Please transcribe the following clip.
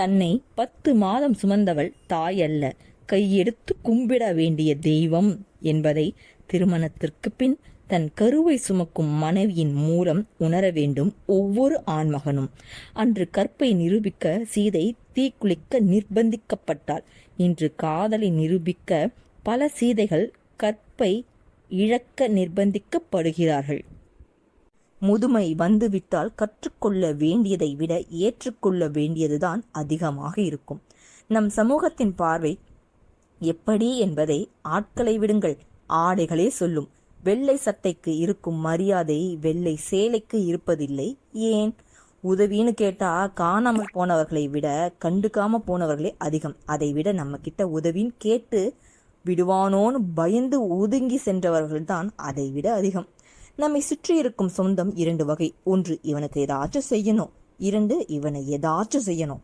தன்னை 10 மாதம் சுமந்தவள் தாய் அல்ல, கையெடுத்து கும்பிட வேண்டிய தெய்வம் என்பதை திருமணத்திற்கு பின் தன் கருவை சுமக்கும் மனைவியின் மூலம் உணர வேண்டும் ஒவ்வொரு ஆண்மகனும். அன்று கற்பை நிரூபிக்க சீதை தீக்குளிக்க நிர்பந்திக்கப்பட்டாள். இன்று காதலை நிரூபிக்க பல சீதைகள் கற்பை இழக்க நிர்பந்திக்கப்படுகிறார்கள். முதுமை வந்துவிட்டால் கற்றுக்கொள்ள வேண்டியதை விட ஏற்றுக்கொள்ள வேண்டியதுதான் அதிகமாக இருக்கும். நம் சமூகத்தின் பார்வை எப்படி என்பதை ஆட்களை விடுங்கள், ஆடைகளே சொல்லும். வெள்ளை சட்டைக்கு இருக்கும் மரியாதை வெள்ளை சேலைக்கு இருப்பதில்லை. ஏன்? உதவின்னு கேட்டா காணாமல் போனவர்களை விட கண்டுக்காம போனவர்களே அதிகம். அதை விட நம்ம கிட்ட உதவின்னு கேட்டு விடுவானோன்னு பயந்து ஒதுங்கி சென்றவர்கள்தான் அதை விட அதிகம். நம்மை சுற்றி இருக்கும் சொந்தம் 2 வகை. 1, இவனுக்கு ஏதாச்சும் செய்யணும். 2, இவனை ஏதாச்சும் செய்யணும்.